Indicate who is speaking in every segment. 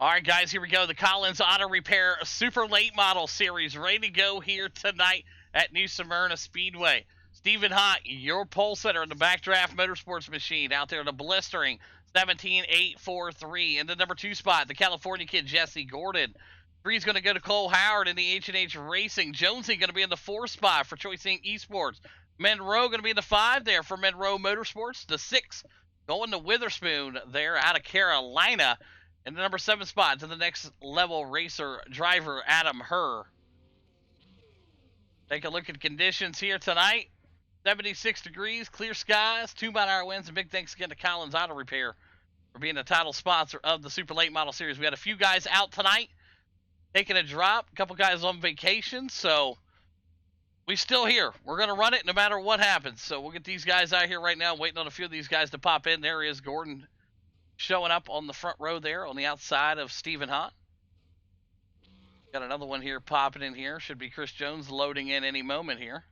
Speaker 1: All right, guys, here we go. The Collins Auto Repair Super Late Model Series ready to go here tonight at New Smyrna Speedway. Stephen Hunt, your pole setter in the Backdraft Motorsports machine out there in the blistering 17.843. In the number 2 spot, the California kid Jesse Gordon. 3 is going to go to Cole Howard in the H&H Racing. Jonesy going to be in the 4 spot for Choice Inc. Esports. Monroe going to be in the 5 there for Monroe Motorsports. The 6 going to Witherspoon there out of Carolina. In the number 7 spot to the next level racer driver, Adam Herr. Take a look at conditions here tonight. 76 degrees, clear skies, 2-mile-an-hour winds, and big thanks again to Collins Auto Repair for being the title sponsor of the Super Late Model Series. We had a few guys out tonight taking a drop, a couple guys on vacation, so we're still here. We're going to run it no matter what happens. So we'll get these guys out here right now, waiting on a few of these guys to pop in. There is Gordon showing up on the front row there on the outside of Stephen Hunt. Got another one here popping in here. Should be Chris Jones loading in any moment here.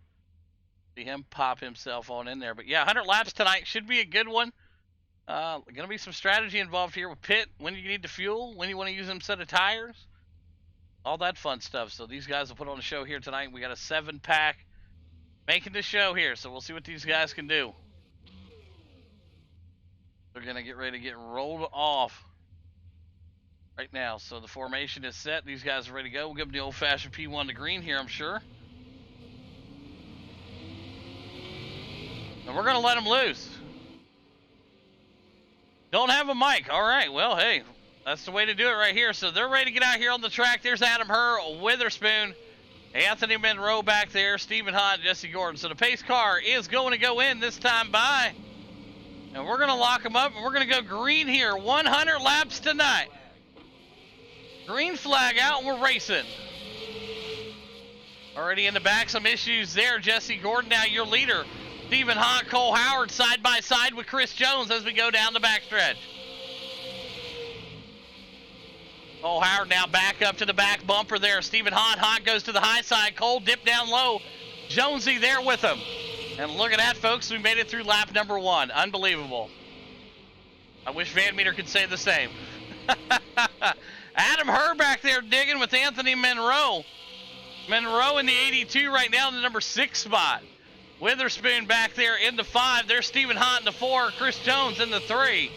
Speaker 1: See him pop himself on in there. But yeah, 100 laps tonight should be a good one. Going to be some strategy involved here with pit, when you need to fuel, when you want to use them set of tires, all that fun stuff. So these guys will put on a show here tonight. We got a 7-pack making the show here, so we'll see what these guys can do. They're going to get ready to get rolled off right now. So the formation is set. These guys are ready to go. We'll give them the old-fashioned P1 to green here, I'm sure. And we're going to let them loose. Don't have a mic. All right. Well, hey, that's the way to do it right here. So they're ready to get out here on the track. There's Adam Herr, Witherspoon, Anthony Monroe back there, Stephen Hunt, Jesse Gordon. So the pace car is going to go in this time by. And we're going to lock them up, and we're going to go green here. 100 laps tonight. Green flag out, and we're racing. Already in the back, some issues there. Jesse Gordon, now your leader. Stephen Hunt, Cole Howard, side by side with Chris Jones as we go down the backstretch. Cole Howard now back up to the back bumper there. Stephen Hunt. Hunt goes to the high side. Cole dip down low. Jonesy there with him. And look at that, folks. We made it through lap number 1. Unbelievable. I wish Van Meter could say the same. Adam Herr back there digging with Anthony Monroe. Monroe in the 82 right now in the number 6 spot. Witherspoon back there in the 5. There's Stephen Hunt in the 4. Chris Jones in the 3.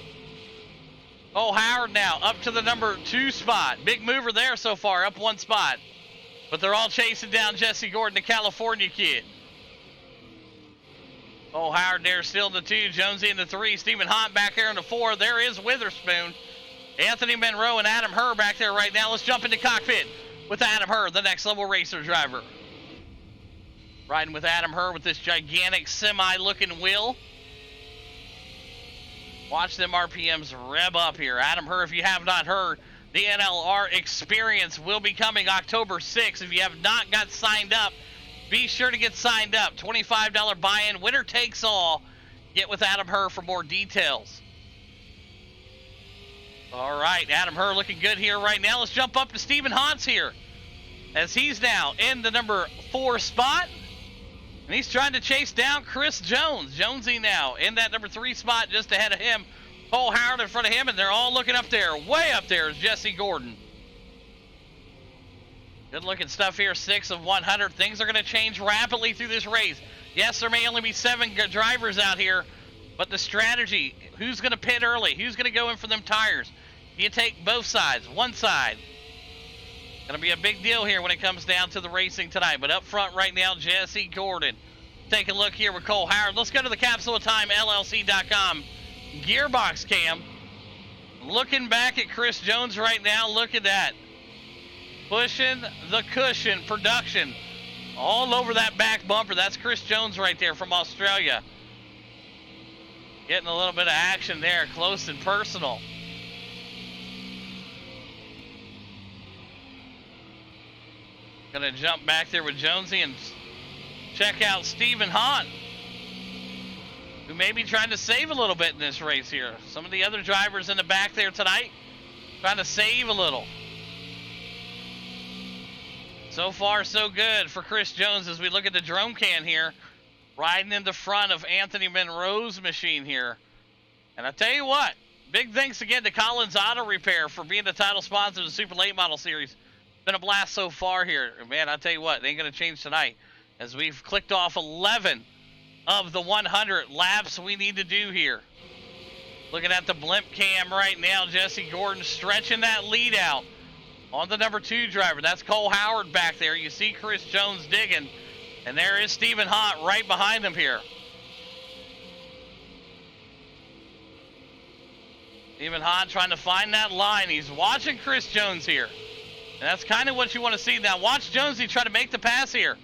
Speaker 1: Cole Howard now up to the number 2 spot. Big mover there so far, up 1 spot. But they're all chasing down Jesse Gordon, the California kid. Cole Howard there still in the 2. Jonesy in the 3. Stephen Hunt back there in the 4. There is Witherspoon. Anthony Monroe and Adam Herr back there right now. Let's jump into cockpit with Adam Herr, the next level racer driver. Riding with Adam Herr with this gigantic semi-looking wheel. Watch them RPMs rev up here. Adam Herr, if you have not heard, the NLR experience will be coming October 6th. If you have not got signed up, be sure to get signed up. $25 buy-in, winner takes all. Get with Adam Herr for more details. All right, Adam Herr looking good here right now. Let's jump up to Stephen Hunt here, as he's now in the number 4 spot. And he's trying to chase down Chris Jones. Jonesy now in that number 3 spot just ahead of him. Cole Howard in front of him, and they're all looking up there. Way up there is Jesse Gordon. Good looking stuff here, 6 of 100. Things are going to change rapidly through this race. Yes, there may only be 7 drivers out here, but the strategy, who's going to pit early? Who's going to go in for them tires? You take both sides, one side. Going to be a big deal here when it comes down to the racing tonight. But up front right now, Jesse Gordon. Take a look here with Cole Howard. Let's go to the Capsule of Time, LLC.com gearbox cam. Looking back at Chris Jones right now. Look at that. Pushing the cushion production all over that back bumper. That's Chris Jones right there from Australia. Getting a little bit of action there, close and personal. Gonna jump back there with Jonesy and check out Stephen Hunt, who may be trying to save a little bit in this race here. Some of the other drivers in the back there tonight trying to save a little. So far, so good for Chris Jones as we look at the drone can here, riding in the front of Anthony Monroe's machine here. And I tell you what, Big thanks again to Collins Auto Repair for being the title sponsor of the Super Late Model Series. Been a blast so far here. Man, I tell you what, it ain't going to change tonight. As we've clicked off 11 of the 100 laps we need to do here. Looking at the blimp cam right now, Jesse Gordon stretching that lead out on the number 2 driver. That's Cole Howard back there. You see Chris Jones digging, and there is Stephen Hott right behind him here. Stephen Hott trying to find that line. He's watching Chris Jones here. And that's kind of what you want to see. Now watch Jonesy try to make the pass here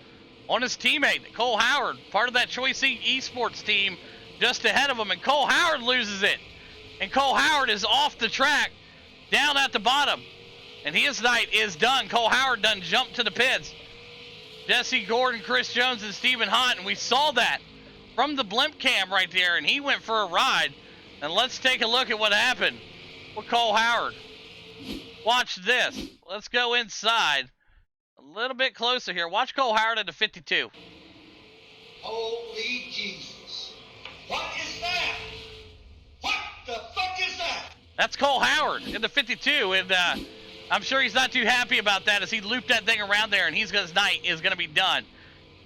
Speaker 1: on his teammate, Cole Howard, part of that Choice Esports team just ahead of him. And Cole Howard loses it. And Cole Howard is off the track, down at the bottom. And his night is done. Cole Howard done jumped to the pits. Jesse Gordon, Chris Jones, and Stephen Hott. And we saw that from the blimp cam right there. And he went for a ride. And let's take a look at what happened with Cole Howard. Watch this. Let's go inside a little bit closer here. Watch Cole Howard at the 52.
Speaker 2: Holy Jesus. What is that? What the fuck is that?
Speaker 1: That's Cole Howard in the 52. And I'm sure he's not too happy about that as he looped that thing around there. And his night is going to be done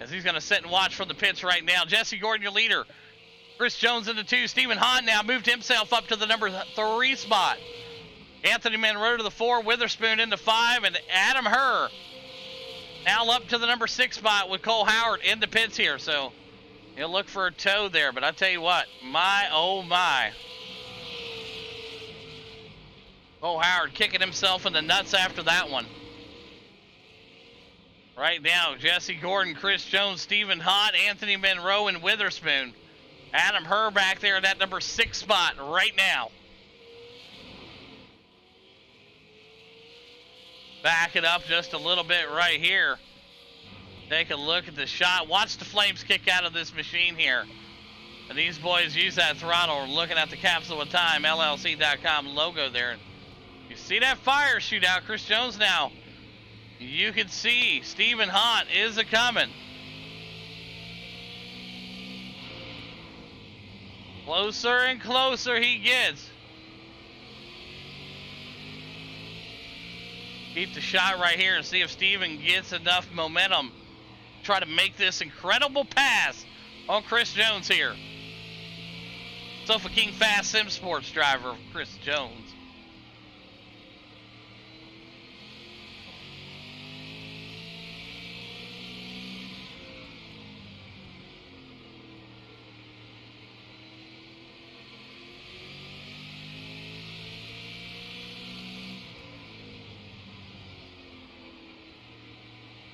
Speaker 1: as he's going to sit and watch from the pits right now. Jesse Gordon, your leader. Chris Jones in the 2. Stephen Hahn now moved himself up to the number 3 spot. Anthony Monroe to the 4. Witherspoon in the 5. And Adam Herr now up to the number 6 spot with Cole Howard in the pits here. So he'll look for a tow there. But I tell you what, my oh my. Cole Howard kicking himself in the nuts after that one. Right now, Jesse Gordon, Chris Jones, Stephen Hahn, Anthony Monroe, and Witherspoon. Adam Herr back there in that number 6 spot right now. Back it up just a little bit right here. Take a look at the shot. Watch the flames kick out of this machine here. And these boys use that throttle. Looking at the Capsule of Time, LLC.com logo there. You see that fire shoot out. Chris Jones now. You can see Stephen Hahn is a-coming. Closer and closer he gets. Keep the shot right here and see if Steven gets enough momentum to try to make this incredible pass on Chris Jones here. Sofa King Fast Sim Sports driver, Chris Jones.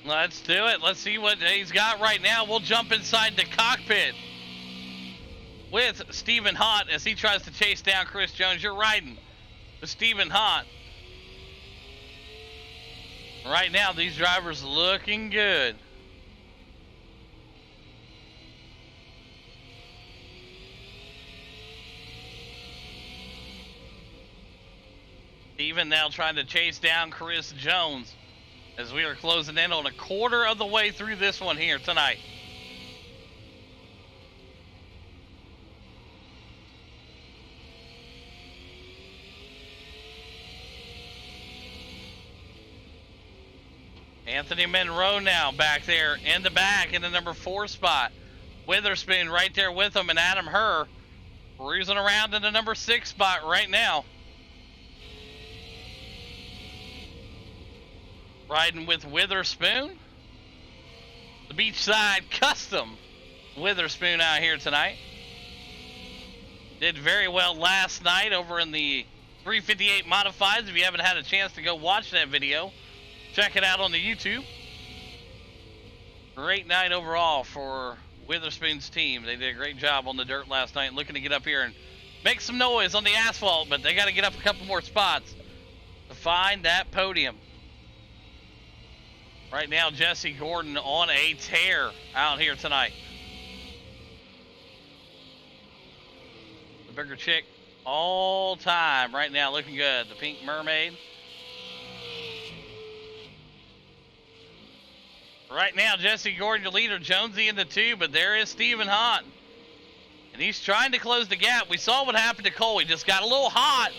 Speaker 1: Let's do it. Let's see what he's got right now. We'll jump inside the cockpit with Stephen Hahn as he tries to chase down Chris Jones. You're riding with Stephen Hahn. Right now, these drivers looking good. Stephen now trying to chase down Chris Jones as we are closing in on a quarter of the way through this one here tonight. Anthony Monroe now back there in the back in the number 4 spot. Witherspoon right there with him, and Adam Herr cruising around in the number 6 spot right now. Riding with Witherspoon. The Beachside Custom Witherspoon out here tonight. Did very well last night over in the 358 Modifieds. If you haven't had a chance to go watch that video, check it out on the YouTube. Great night overall for Witherspoon's team. They did a great job on the dirt last night, looking to get up here and make some noise on the asphalt, but they got to get up a couple more spots to find that podium. Right now, Jesse Gordon on a tear out here tonight. The bigger chick all time right now, looking good. The Pink Mermaid. Right now, Jesse Gordon, your leader. Jonesy in the 2, but there is Stephen Hahn. And he's trying to close the gap. We saw what happened to Cole. He just got a little hot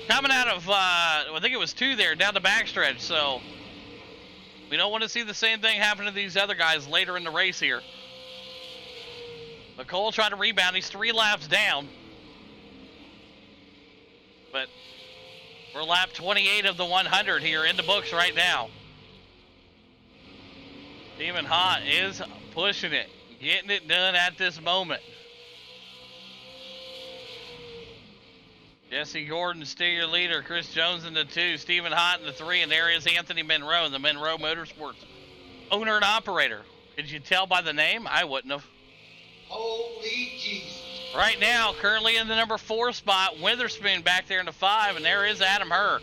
Speaker 1: coming out of, I think it was 2 there, down the backstretch. So we don't want to see the same thing happen to these other guys later in the race here. But Cole tried to rebound. He's 3 laps down. But we're lap 28 of the 100 here in the books right now. Stephen Hott is pushing it, getting it done at this moment. Jesse Gordon still your leader. Chris Jones in the 2. Stephen Hott in the 3. And there is Anthony Monroe, the Monroe Motorsports owner and operator. Could you tell by the name? I wouldn't have.
Speaker 2: Holy Jesus.
Speaker 1: Right now, currently in the number 4 spot, Witherspoon back there in the 5. And there is Adam Herr.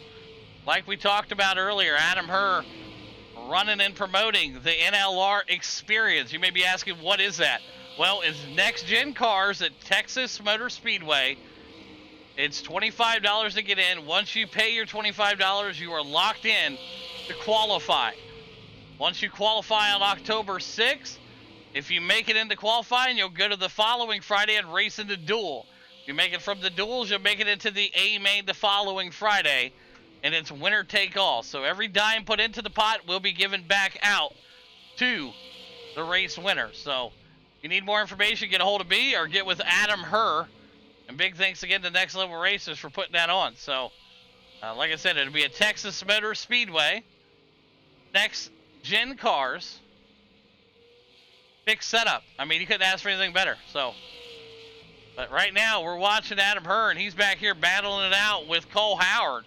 Speaker 1: Like we talked about earlier, Adam Herr running and promoting the NLR experience. You may be asking, what is that? Well, it's next-gen cars at Texas Motor Speedway. It's $25 to get in. Once you pay your $25, you are locked in to qualify. Once you qualify on October 6th, if you make it into qualifying, you'll go to the following Friday and race in the duel. If you make it from the duels, you'll make it into the A main the following Friday, and it's winner take all. So every dime put into the pot will be given back out to the race winner. So if you need more information, get a hold of me or get with Adam Herr. And big thanks again to Next Level Racers for putting that on. So, like I said, it'll be a Texas Motor Speedway. Next gen cars. Fixed setup. I mean, you couldn't ask for anything better. So, but right now we're watching Adam Herr, and he's back here battling it out with Cole Howard.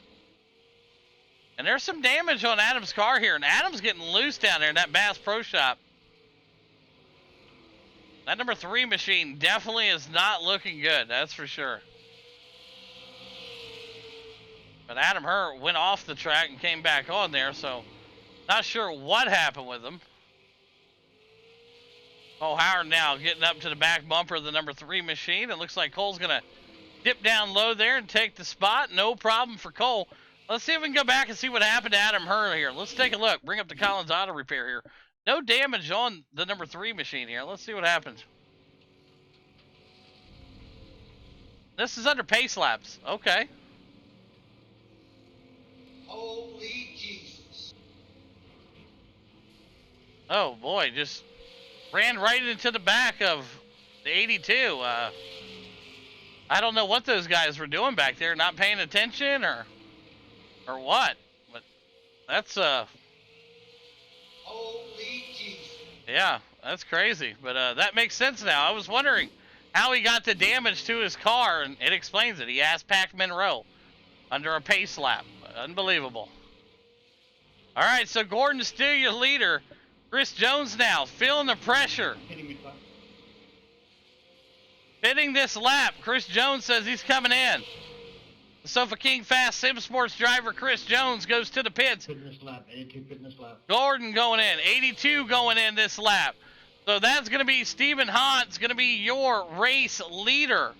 Speaker 1: And there's some damage on Adam's car here, and Adam's getting loose down there in that Bass Pro Shop. That number 3 machine definitely is not looking good, that's for sure. But Adam Herr went off the track and came back on there, so not sure what happened with him. Cole Howard now getting up to the back bumper of the number 3 machine. It looks like Cole's going to dip down low there and take the spot. No problem for Cole. Let's see if we can go back and see what happened to Adam Herr here. Let's take a look. Bring up the Collins Auto Repair here. No damage on the number 3 machine here. Let's see what happens. This is under pace laps. Okay.
Speaker 2: Holy Jesus.
Speaker 1: Oh boy, just ran right into the back of the 82. I don't know what those guys were doing back there, not paying attention or what. But that's
Speaker 2: Holy Jesus.
Speaker 1: yeah, that's crazy. But that makes sense now. I was wondering how he got the damage to his car, and it explains it. He asked Pac Monroe under a pace lap. Unbelievable. All right, so Gordon's still your leader. Chris Jones now feeling the pressure. Hitting this lap. Chris Jones says he's coming in. The Sofa King Fast Sim Sports driver Chris Jones goes to the pits.
Speaker 3: Fitness lap, 82 fitness lap.
Speaker 1: Gordon going in. 82 going in this lap. So that's going to be Stephen Hott's going to be your race leader.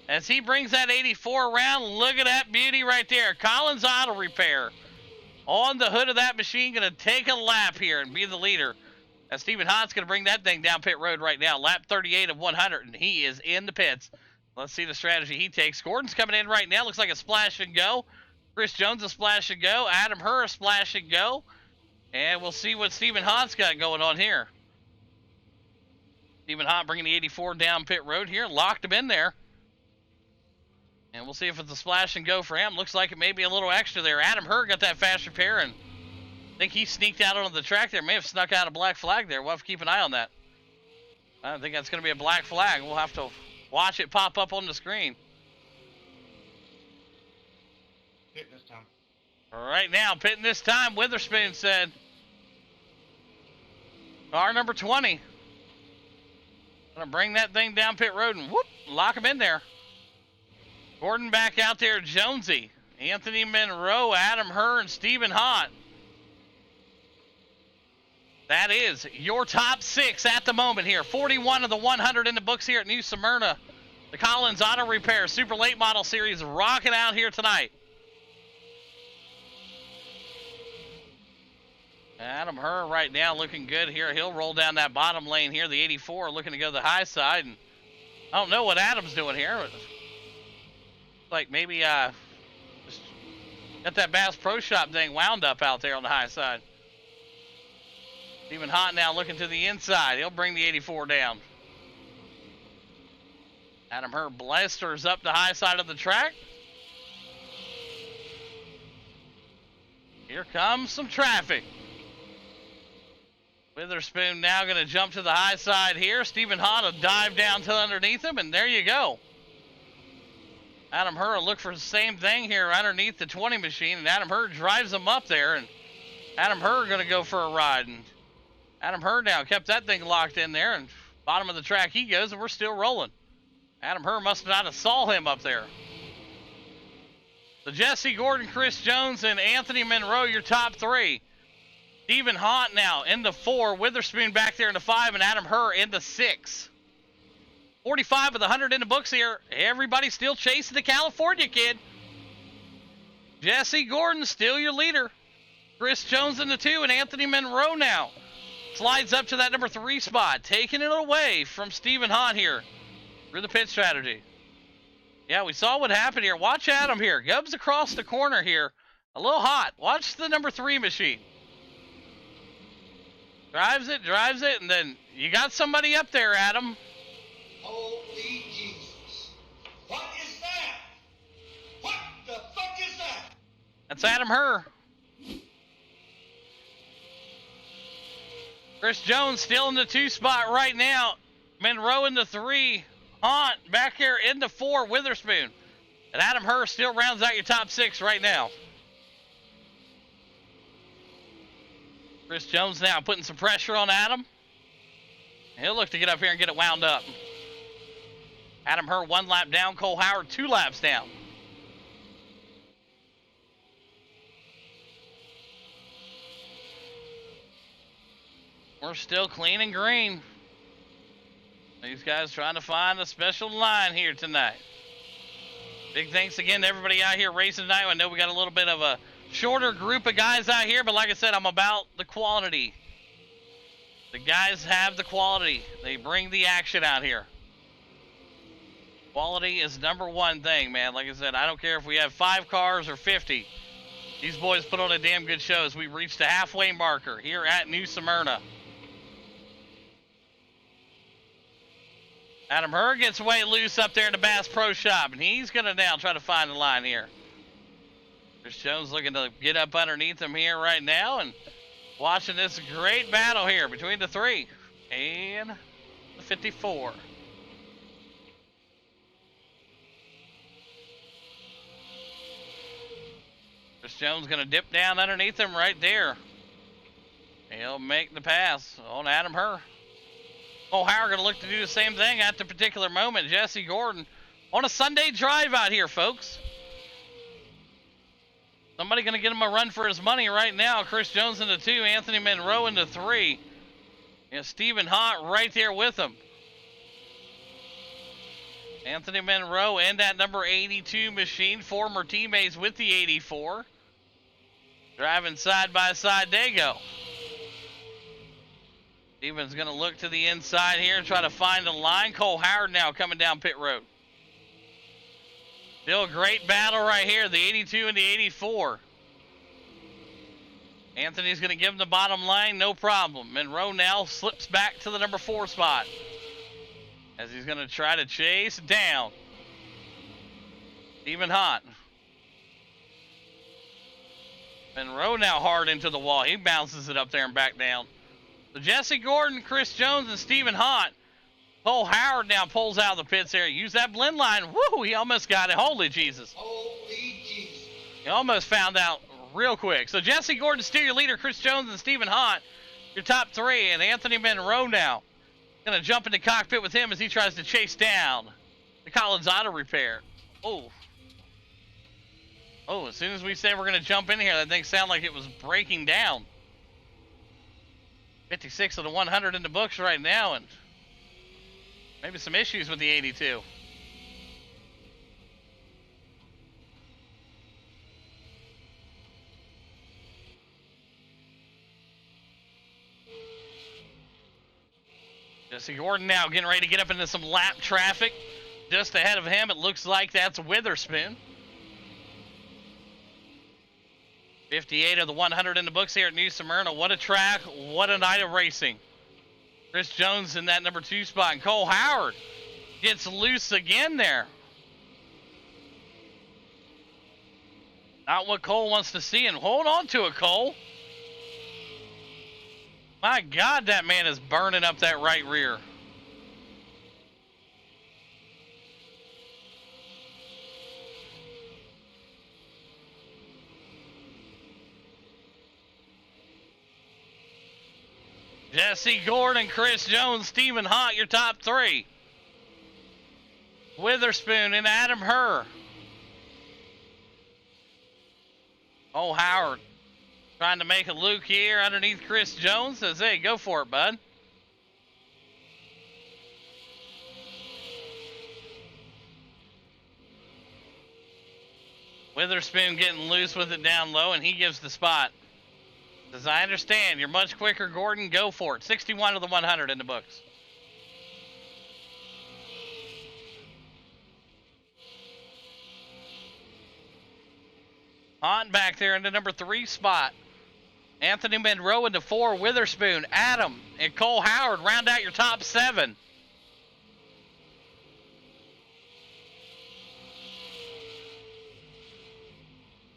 Speaker 1: As he brings that 84 around, look at that beauty right there. Collins Auto Repair on the hood of that machine, going to take a lap here and be the leader. As Stephen Hott's going to bring that thing down pit road right now. Lap 38 of 100, and he is in the pits. Let's see the strategy he takes. Gordon's coming in right now. Looks like a splash and go. Chris Jones a splash and go. Adam Herr a splash and go. And we'll see what Stephen Hott's got going on here. Stephen Hott bringing the 84 down pit road here. Locked him in there. And we'll see if it's a splash and go for him. Looks like it may be a little extra there. Adam Herr got that fast repair, and I think he sneaked out onto the track there. May have snuck out a black flag there. We'll have to keep an eye on that. I think that's going to be a black flag. We'll have to watch it pop up on the screen.
Speaker 3: Pit this time.
Speaker 1: All right, now, pitting this time, Witherspoon said. Car number 20. Gonna bring that thing down pit road and whoop, lock him in there. Gordon back out there, Jonesy, Anthony Monroe, Adam Herr, and Stephen Hott. That is your top 6 at the moment here. 41 of the 100 in the books here at New Smyrna. The Collins Auto Repair Super Late Model Series rocking out here tonight. Adam Herr right now looking good here. He'll roll down that bottom lane here. The 84 looking to go the high side. And I don't know what Adam's doing here. But like maybe just got that Bass Pro Shop thing wound up out there on the high side. Even Hot now looking to the inside. He'll bring the 84 down. Adam Hurd blasters up the high side of the track. Here comes some traffic. Witherspoon now going to jump to the high side here. Stephen Hahn will dive down to underneath him, and there you go. Adam Hurd will look for the same thing here underneath the 20 machine, and Adam Hurd drives him up there, and Adam Hurd going to go for a ride. And Adam Hurd now kept that thing locked in there, and bottom of the track he goes, and we're still rolling. Adam Hurd must not have saw him up there. So Jesse Gordon, Chris Jones, and Anthony Monroe, your top three. Stephen Haunt now in the 4, Witherspoon back there in the 5, and Adam Hurd in the 6. 45 with 100 in the books here. Everybody still chasing the California kid. Jesse Gordon still your leader. Chris Jones in the 2, and Anthony Monroe now slides up to that number 3 spot, taking it away from Stephen Haunt here through the pit strategy. Yeah, we saw what happened here. Watch Adam here. Gubs across the corner here. A little hot. Watch the number 3 machine. Drives it, and then you got somebody up there, Adam.
Speaker 2: Holy Jesus. What is that? What the fuck is that?
Speaker 1: That's Adam Hurd. Chris Jones still in the 2 spot right now. Monroe in the 3. Haunt back here in the 4, Witherspoon. And Adam Hurd still rounds out your top 6 right now. Chris Jones now putting some pressure on Adam. He'll look to get up here and get it wound up. Adam Hurd 1 lap down. Cole Howard 2 laps down. We're still clean and green. These guys trying to find a special line here tonight. Big thanks again to everybody out here racing tonight. I know we got a little bit of a shorter group of guys out here, but like I said, I'm about the quality. The guys have the quality. They bring the action out here. Quality is number 1 thing, man. Like I said, I don't care if we have 5 cars or 50. These boys put on a damn good show as we reach the halfway marker here at New Smyrna. Adam Hurd gets way loose up there in the Bass Pro Shop, and he's going to now try to find the line here. Chris Jones looking to get up underneath him here right now, and watching this great battle here between the 3 and the 54. Chris Jones going to dip down underneath him right there. He'll make the pass on Adam Hurd. Cole Howard going to look to do the same thing at the particular moment. Jesse Gordon on a Sunday drive out here, folks. Somebody going to get him a run for his money right now. Chris Jones in the 2, Anthony Monroe in the 3. And Stephen Haunt right there with him. Anthony Monroe and that number 82 machine, former teammates with the 84. Driving side by side, they go. Stephen's going to look to the inside here and try to find a line. Cole Howard now coming down pit road. Still a great battle right here, the 82 and the 84. Anthony's going to give him the bottom line, no problem. Monroe now slips back to the number 4 spot as he's going to try to chase down Stephen Haunt. Monroe now hard into the wall. He bounces it up there and back down. So Jesse Gordon, Chris Jones, and Stephen Haunt. Cole Howard now pulls out of the pits there. Use that blend line. Woo, he almost got it. Holy Jesus.
Speaker 2: Holy Jesus.
Speaker 1: He almost found out real quick. So Jesse Gordon, still your leader. Chris Jones and Stephen Haunt, your top 3. And Anthony Monroe now going to jump in the cockpit with him as he tries to chase down the Collins Auto Repair. Oh, as soon as we say we're going to jump in here, that thing sounded like it was breaking down. 56 of the 100 in the books right now, and maybe some issues with the 82. Jesse Gordon now getting ready to get up into some lap traffic. just ahead of him. It looks like that's Witherspoon. 58 of the 100 in the books here at New Smyrna. What a track. What a night of racing. Chris Jones in that number 2 spot. And Cole Howard gets loose again there. Not what Cole wants to see. And hold on to it, Cole. My God, that man is burning up that right rear. Jesse Gordon, Chris Jones, Stephen Hunt, your top 3. Witherspoon and Adam Herr. Oh, Howard trying to make a Luke here underneath Chris Jones. Says, hey, go for it, bud. Witherspoon getting loose with it down low, and he gives the spot. As I understand, you're much quicker, Gordon. Go for it. 61 of the 100 in the books. Hunt back there in the number 3 spot. Anthony Monroe into 4. Witherspoon, Adam, and Cole Howard round out your top 7.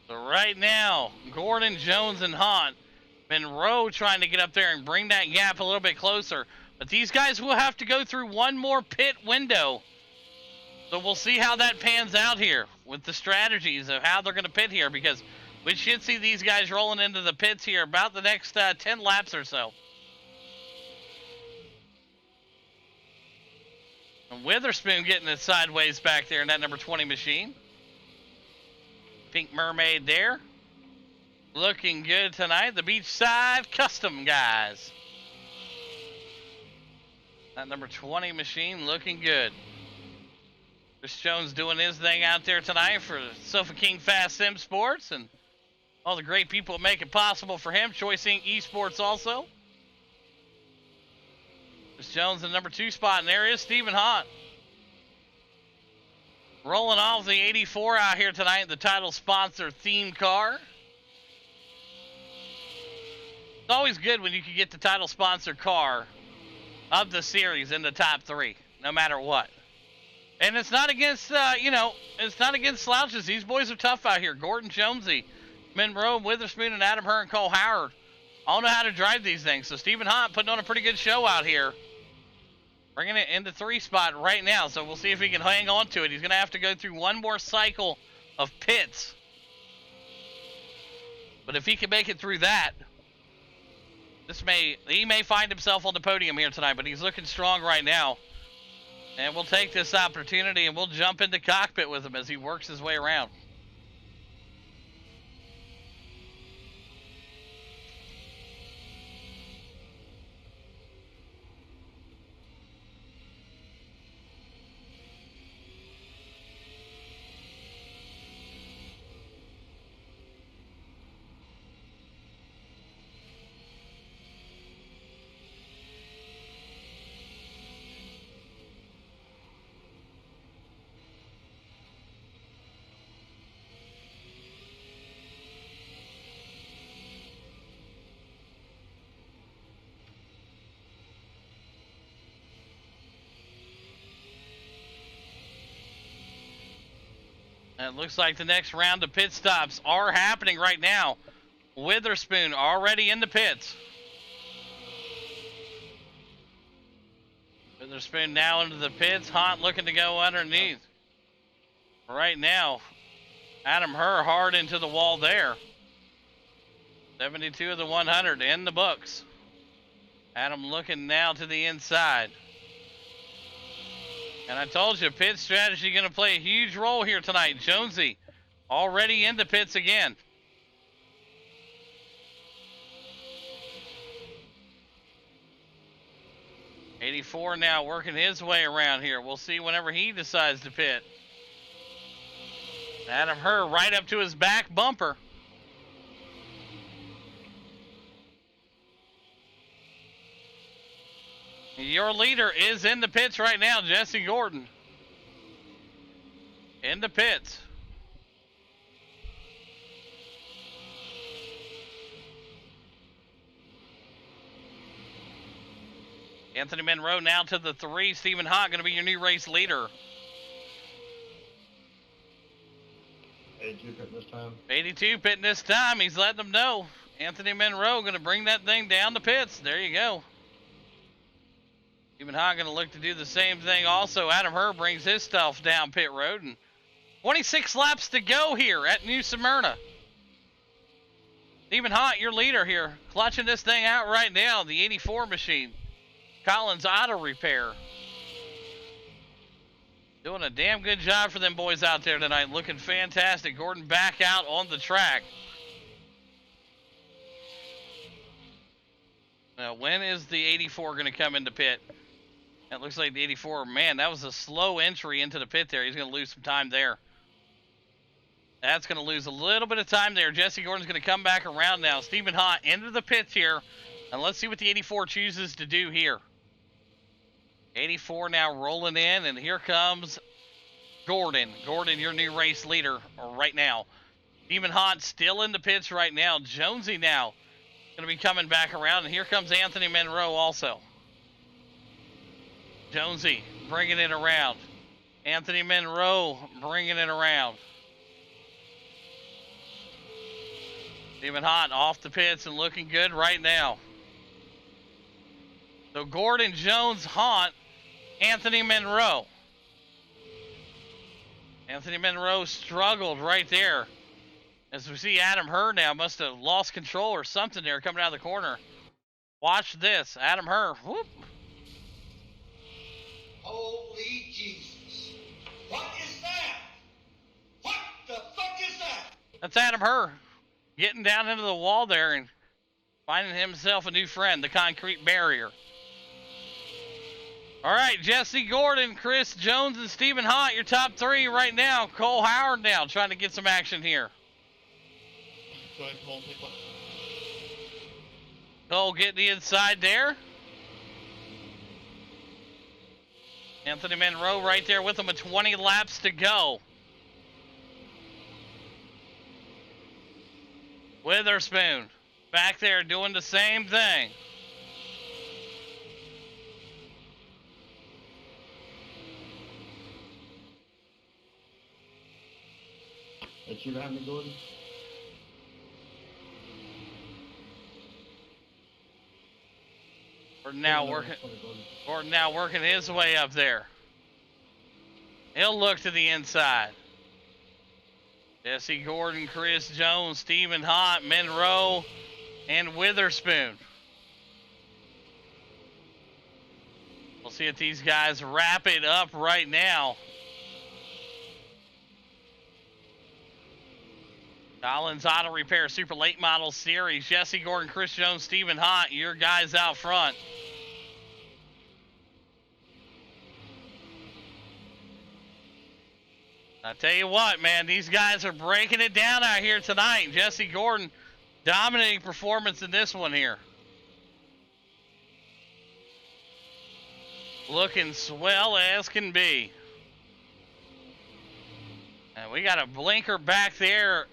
Speaker 1: So right now, Gordon, Jones, and Hunt. Monroe trying to get up there and bring that gap a little bit closer. But these guys will have to go through one more pit window. So we'll see how that pans out here with the strategies of how they're going to pit here, because we should see these guys rolling into the pits here about the next 10 laps or so. And Witherspoon getting it sideways back there in that number 20 machine. Pink Mermaid there. Looking good tonight. The Beachside Custom guys. That number 20 machine looking good. Chris Jones doing his thing out there tonight for Sofa King Fast Sim Sports and all the great people that make it possible for him. Choice Inc. Esports also. Chris Jones in the number 2 spot, and there is Stephen Hunt. Rolling off the 84 out here tonight, the title sponsor theme car. It's always good when you can get the title sponsor car of the series in the top 3, no matter what. And it's not against, it's not against slouches. These boys are tough out here. Gordon Jonesy, Monroe, Witherspoon, and Adam Herr and Cole Howard all know how to drive these things. So Stephen Hunt putting on a pretty good show out here. Bringing it into 3 spot right now. So we'll see if he can hang on to it. He's going to have to go through one more cycle of pits. But if he can make it through that, he may find himself on the podium here tonight, but he's looking strong right now. And we'll take this opportunity and we'll jump into cockpit with him as he works his way around. And it looks like the next round of pit stops are happening right now. Witherspoon already in the pits. Witherspoon now into the pits. Hunt looking to go underneath. Right now, Adam Herr hard into the wall there. 72 of the 100 in the books. Adam looking now to the inside. And I told you, pit strategy going to play a huge role here tonight. Jonesy already in the pits again. '84 now working his way around here. We'll see whenever he decides to pit. Adam Herr right up to his back bumper. Your leader is in the pits right now, Jesse Gordon. in the pits. Anthony Monroe now to the 3. Stephen Hott going to be your new race leader.
Speaker 3: 82 pitting this time.
Speaker 1: 82 pitting this time. He's letting them know. Anthony Monroe going to bring that thing down the pits. There you go. Stephen Hott going to look to do the same thing also. Adam Herr brings his stuff down pit road. And 26 laps to go here at New Smyrna. Stephen Hott, your leader here. Clutching this thing out right now. The 84 machine. Collins Auto Repair. Doing a damn good job for them boys out there tonight. Looking fantastic. Gordon back out on the track. Now, when is the 84 going to come into pit? It looks like the 84. Man, that was a slow entry into the pit there. He's going to lose some time there. That's going to lose a little bit of time there. Jesse Gordon's going to come back around now. Stephen Hott into the pits here. And let's see what the 84 chooses to do here. 84 now rolling in, and here comes Gordon. Gordon, your new race leader right now. Stephen Hott still in the pits right now. Jonesy now going to be coming back around, and here comes Anthony Monroe also. Jonesy bringing it around. Anthony Monroe bringing it around. Stephen Hott off the pits and looking good right now. So Gordon, Jones, Hott, Anthony Monroe. Anthony Monroe struggled right there. As we see Adam Herr now must have lost control or something there coming out of the corner. Watch this. Adam Herr. Whoop.
Speaker 2: Holy Jesus. What is that? What the fuck is that?
Speaker 1: That's Adam Herr getting down into the wall there and finding himself a new friend, the concrete barrier. All right, Jesse Gordon, Chris Jones, and Stephen Hott, your top 3 right now. Cole Howard now trying to get some action here.
Speaker 3: Go ahead, Cole, take one.
Speaker 1: Cole getting the inside there. Anthony Monroe right there with him with 20 laps to go. Witherspoon back there doing the same thing.
Speaker 3: That's you behind me, Gordon?
Speaker 1: Gordon now working his way up there. He'll look to the inside. Jesse Gordon, Chris Jones, Stephen Hott, Monroe, and Witherspoon. We'll see if these guys wrap it up right now. Collins Auto Repair Super Late Model Series. Jesse Gordon, Chris Jones, Stephen Hott, your guys out front. I tell you what, man, these guys are breaking it down out here tonight. Jesse Gordon, dominating performance in this one here. Looking swell as can be. And we got a blinker back there.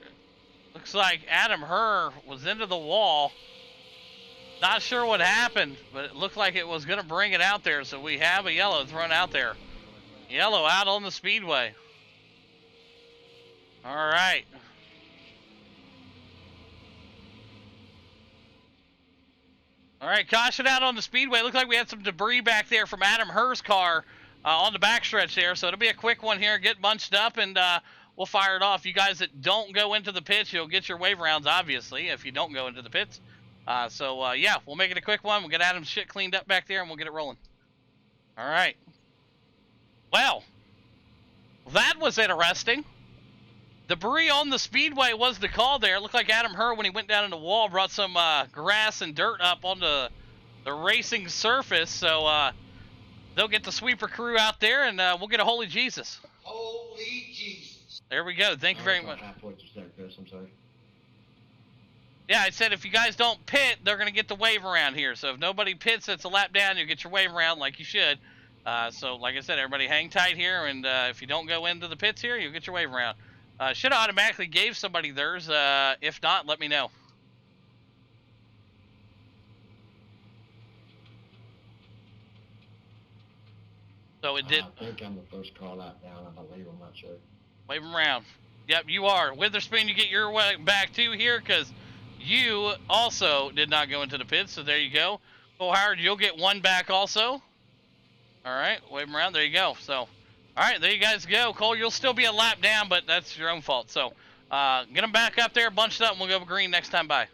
Speaker 1: Looks like Adam Herr was into the wall. Not sure what happened, but it looked like it was going to bring it out there. So we have a yellow thrown out there. Yellow out on the speedway. All right. All right, caution out on the speedway. Looked like we had some debris back there from Adam Herr's car on the backstretch there. So it'll be a quick one here. Get bunched up and we'll fire it off. You guys that don't go into the pits, you'll get your wave rounds, obviously, if you don't go into the pits. Yeah, we'll make it a quick one. We'll get Adam's shit cleaned up back there, and we'll get it rolling. All right. Well, that was interesting. Debris on the speedway was the call there. It looked like Adam Herr, when he went down in the wall, brought some grass and dirt up onto the racing surface. So they'll get the sweeper crew out there, and we'll get a Holy Jesus.
Speaker 2: Holy Jesus.
Speaker 1: There we go. Thank you very much.
Speaker 3: What you said, Chris. I'm sorry.
Speaker 1: Yeah, I said if you guys don't pit, they're going to get the wave around here. So if nobody pits, that's a lap down. You'll get your wave around like you should. So, like I said, everybody hang tight here, and if you don't go into the pits here, you'll get your wave around. Should have automatically gave somebody theirs. If not, let me know. So it did.
Speaker 3: I think I'm the first call out down. I believe. I'm not sure.
Speaker 1: Wave them around. Yep, you are. Witherspoon, you get your way back too here, because you also did not go into the pits, so there you go. Cole Howard, you'll get one back also. All right, wave them around. There you go. So, all right, there you guys go. Cole, you'll still be a lap down, but that's your own fault. So, get them back up there, bunched up, and we'll go green next time by.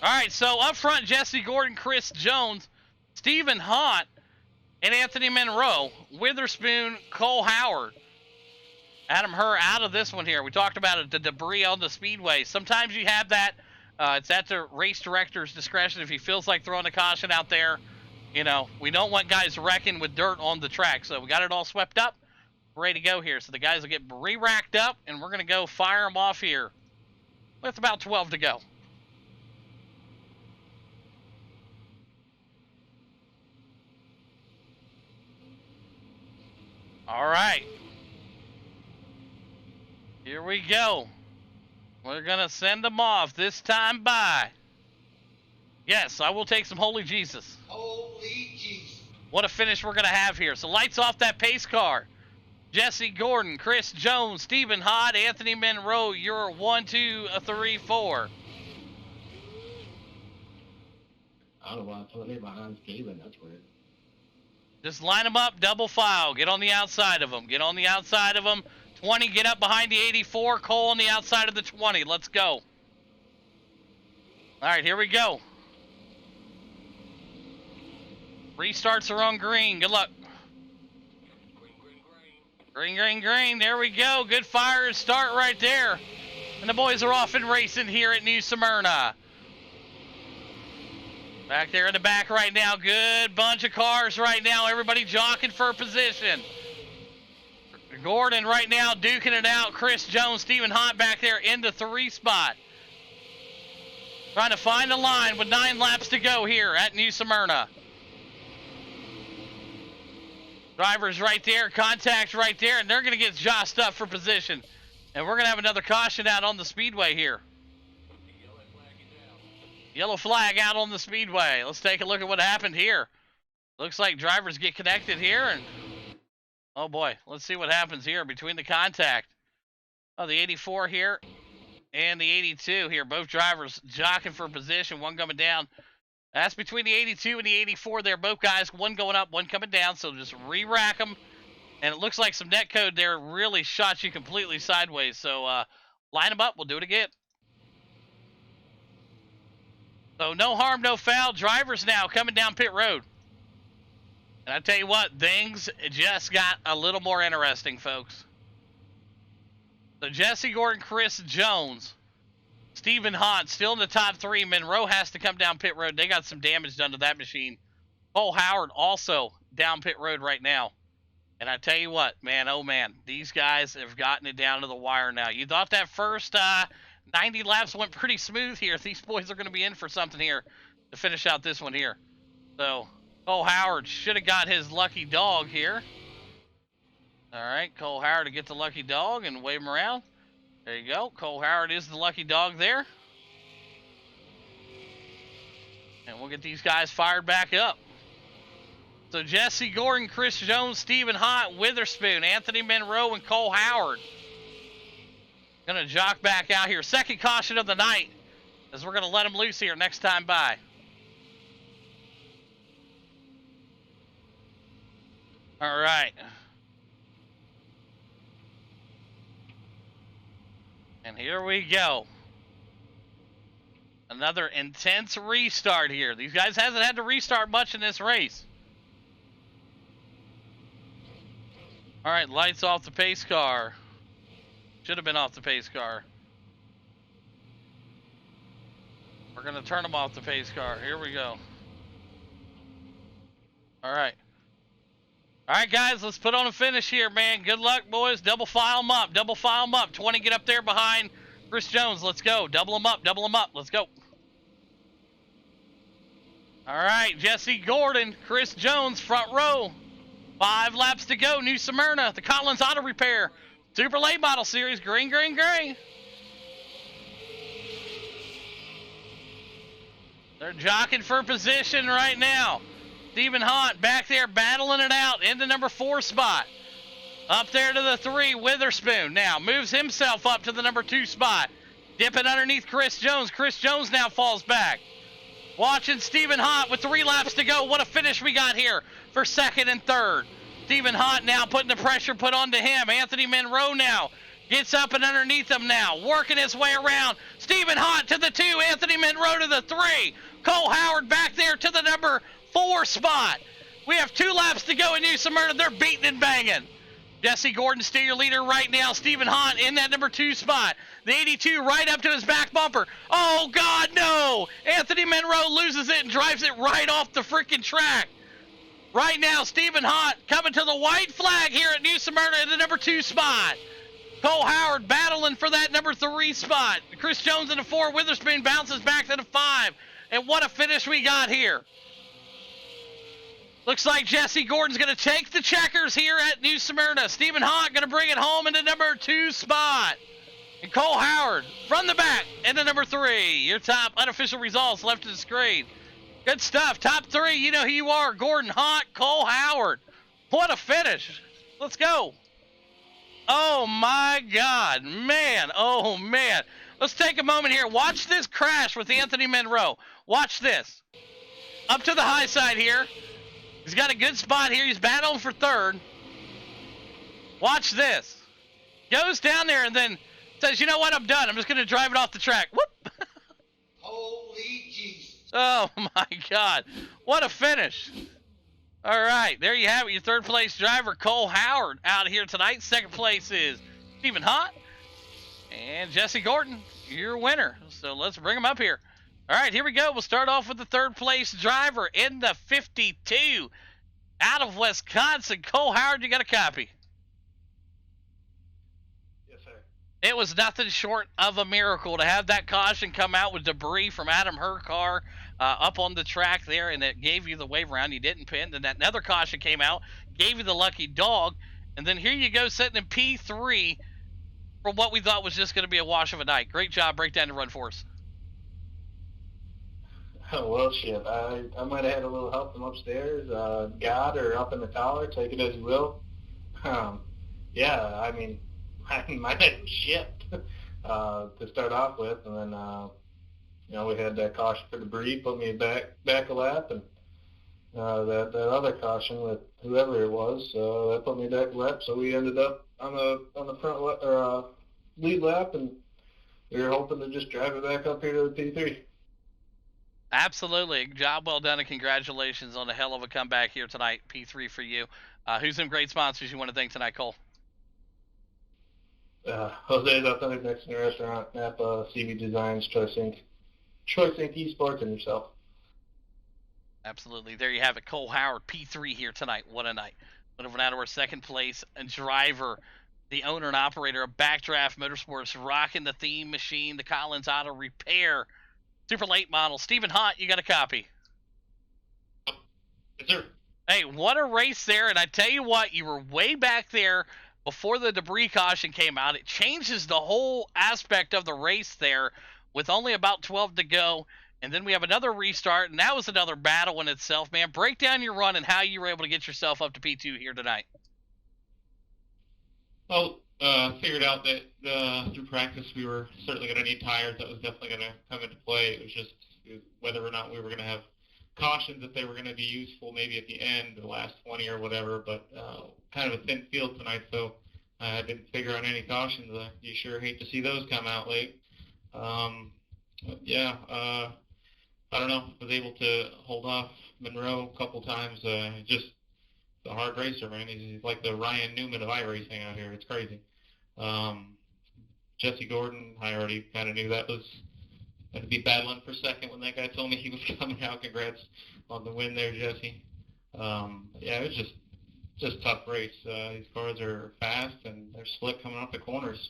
Speaker 1: All right, so up front, Jesse Gordon, Chris Jones, Stephen Haunt, and Anthony Monroe. Witherspoon, Cole Howard. Adam Herr out of this one here. We talked about it, the debris on the speedway. Sometimes you have that. It's at the race director's discretion if he feels like throwing a caution out there. You know, we don't want guys wrecking with dirt on the track. So we got it all swept up. We're ready to go here. So the guys will get re-racked up, and we're going to go fire them off here with about 12 to go. All right. Here we go. We're going to send them off this time by. Yes, I will take some Holy Jesus.
Speaker 2: Holy Jesus.
Speaker 1: What a finish we're going to have here. So lights off that pace car. Jesse Gordon, Chris Jones, Stephen Haunt, Anthony Monroe, you're 1, 2, 3, 4.
Speaker 3: I don't know why I put it behind Steven. That's weird.
Speaker 1: Just line them up, double file. Get on the outside of them. Get on the outside of them. 20, get up behind the 84. Cole on the outside of the 20. Let's go. All right, here we go. Restarts are on green. Good luck. Green, green, green. There we go. Good fire and start right there. And the boys are off and racing here at New Smyrna. Back there in the back right now. Good bunch of cars right now. Everybody jockeying for position. Gordon right now duking it out. Chris Jones, Stephen Haunt back there in the 3 spot. Trying to find a line with 9 laps to go here at New Smyrna. Drivers right there, contact right there, and they're going to get joshed up for position. And we're going to have another caution out on the speedway here. Yellow flag out on the speedway. Let's take a look at what happened here. Looks like drivers get connected here, and oh boy, let's see what happens here between the contact. Oh, the 84 here and the 82 here. Both drivers jockeying for position, one coming down. That's between the 82 and the 84 there. Both guys, one going up, one coming down, so just re-rack them. And it looks like some net code there really shot you completely sideways. So line them up. We'll do it again. So no harm, no foul. Drivers now coming down pit road. And I tell you what, things just got a little more interesting, folks. So Jesse Gordon, Chris Jones, Stephen Haunt still in the top 3. Monroe has to come down pit road. They got some damage done to that machine. Cole Howard also down pit road right now. And I tell you what, man, oh man, these guys have gotten it down to the wire now. You thought that first 90 laps went pretty smooth here. These boys are going to be in for something here to finish out this one here. So Cole Howard should have got his lucky dog here. All right, Cole Howard to get the lucky dog and wave him around. There you go. Cole Howard is the lucky dog there. And we'll get these guys fired back up. So Jesse Gordon, Chris Jones, Stephen Haunt, Witherspoon, Anthony Monroe, and Cole Howard. Gonna jock back out here. Second caution of the night, as we're gonna let them loose here next time by. All right. And here we go. Another intense restart here. These guys hasn't had to restart much in this race. All right, lights off the pace car. Should have been off the pace car. We're going to turn them off the pace car. Here we go. All right. All right, guys, let's put on a finish here, man. Good luck, boys. Double file them up. Double file them up. 20, get up there behind Chris Jones. Let's go. Double them up. Double them up. Let's go. All All right, Jesse Gordon, Chris Jones, front row. 5 laps to go. New Smyrna, the Collins Auto Repair. Super Late Model Series, green, green, green. They're jockeying for position right now. Stephen Hunt back there battling it out into number 4 spot. Up there to the 3, Witherspoon now moves himself up to the number 2 spot. Dipping underneath Chris Jones. Chris Jones now falls back. Watching Stephen Hunt with 3 laps to go. What a finish we got here for 2nd and 3rd. Stephen Hunt now putting the pressure put onto him. Anthony Monroe now gets up and underneath him now, working his way around. Stephen Hunt to the 2, Anthony Monroe to the 3. Cole Howard back there to the number 4 spot. We have 2 laps to go in New Smyrna. They're beating and banging. Jesse Gordon still your leader right now. Stephen Hunt in that number 2 spot. The 82 right up to his back bumper. Oh, God, no. Anthony Monroe loses it and drives it right off the freaking track. Right now, Stephen Hunt coming to the white flag here at New Smyrna in the number 2 spot. Cole Howard battling for that number 3 spot. Chris Jones in the 4. Witherspoon bounces back to the 5. And what a finish we got here. Looks like Jesse Gordon's going to take the checkers here at New Smyrna. Stephen Hunt going to bring it home into number 2 spot. And Cole Howard from the back into number 3. Your top unofficial results left to the screen. Good stuff. Top 3, you know who you are. Gordon, Hunt, Cole Howard. What a finish. Let's go. Oh, my God. Man. Oh, man. Let's take a moment here. Watch this crash with Anthony Monroe. Watch this. Up to the high side here. He's got a good spot here. He's battling for 3rd. Watch this. Goes down there and then says, you know what? I'm done. I'm just going to drive it off the track. Whoop.
Speaker 2: Holy Jesus.
Speaker 1: Oh, my God. What a finish. All right. There you have it. Your 3rd place driver, Cole Howard, out here tonight. 2nd place is Stephen Hunt. And Jesse Gordon, your winner. So let's bring him up here. All right, here we go. We'll start off with the 3rd place driver in the 52 out of Wisconsin. Cole Howard, you got a copy?
Speaker 4: Yes, sir.
Speaker 1: It was nothing short of a miracle to have that caution come out with debris from Adam Her car up on the track there, and it gave you the wave around. You didn't pin. Then that another caution came out, gave you the lucky dog, and then here you go sitting in P3 for what we thought was just going to be a wash of a night. Great job. Break down the run for us.
Speaker 4: Oh, well, shit. I might have had a little help from upstairs, God, or up in the tower, take it as you will. Yeah, I mean, my head was shit to start off with, and then, you know, we had that caution for debris, put me back a lap, and that other caution with whoever it was, that put me back a lap, so we ended up on the front lead lap, and we were hoping to just drive it back up here to the P3.
Speaker 1: Absolutely. Job well done, and congratulations on a hell of a comeback here tonight. P3 for you. Who's some great sponsors you want to thank tonight, Cole?
Speaker 4: Jose's Authentic Mexican Restaurant, Napa, CV Designs, Choice Inc. Esports, and yourself.
Speaker 1: Absolutely. There you have it. Cole Howard, P3 here tonight. What a night. Moving out of our 2nd place driver, the owner and operator of Backdraft Motorsports, rocking the theme machine, the Collins Auto Repair. Super Late Model. Stephen Hunt, you got a copy?
Speaker 4: Yes, sir.
Speaker 1: Hey, what a race there. And I tell you what, you were way back there before the debris caution came out. It changes the whole aspect of the race there with only about 12 to go. And then we have another restart, and that was another battle in itself, man. Break down your run and how you were able to get yourself up to P2 here tonight.
Speaker 5: Well, figured out that through practice we were certainly going to need tires. That was definitely going to come into play. It was just whether or not we were going to have cautions, that they were going to be useful maybe at the end, the last 20 or whatever, but kind of a thin field tonight, so I didn't figure out any cautions. You sure hate to see those come out late. Yeah, I don't know. Was able to hold off Monroe a couple times. Just a hard racer, man. He's like the Ryan Newman of iRacing out here. It's crazy. Jesse Gordon, I already kind of knew that was going to be battling for 2nd when that guy told me he was coming out. Congrats on the win there, Jesse. Yeah, it was just tough race. These cars are fast and they're slick coming off the corners.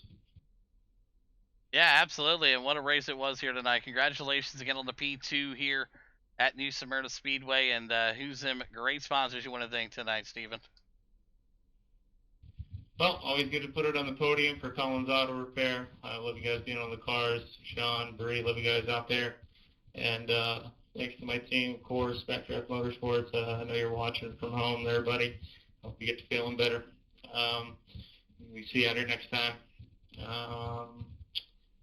Speaker 1: Yeah, absolutely. And what a race it was here tonight. Congratulations again on the P2 here at New Smyrna Speedway. And who's them great sponsors you want to thank tonight, Stephen?
Speaker 5: Well, always good to put it on the podium for Collins Auto Repair. I love you guys being on the cars. Sean, Bree, love you guys out there. And thanks to my team, of course, Backtrack Motorsports. I know you're watching from home there, buddy. Hope you get to feeling better. We see you out here next time.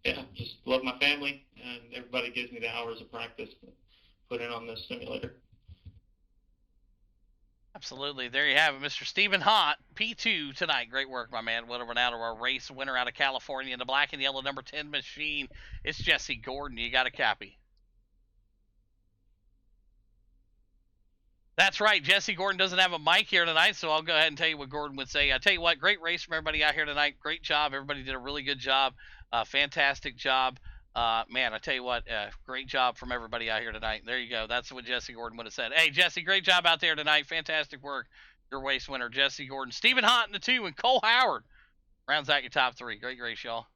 Speaker 5: Yeah, just love my family, and everybody gives me the hours of practice to put in on this simulator.
Speaker 1: Absolutely. There you have it, Mr. Stephen Hott, P2 tonight. Great work, my man. What a run out of our race winner out of California in the black and yellow number 10 machine. It's Jesse Gordon. You got a copy. That's right. Jesse Gordon doesn't have a mic here tonight, so I'll go ahead and tell you what Gordon would say. I tell you what, great race from everybody out here tonight. Great job. Everybody did a really good job. Fantastic job. Man, I tell you what, great job from everybody out here tonight. There you go. That's what Jesse Gordon would have said. Hey, Jesse, great job out there tonight. Fantastic work. Your race winner, Jesse Gordon. Stephen Hott in the 2, and Cole Howard rounds out your top 3. Great race, y'all.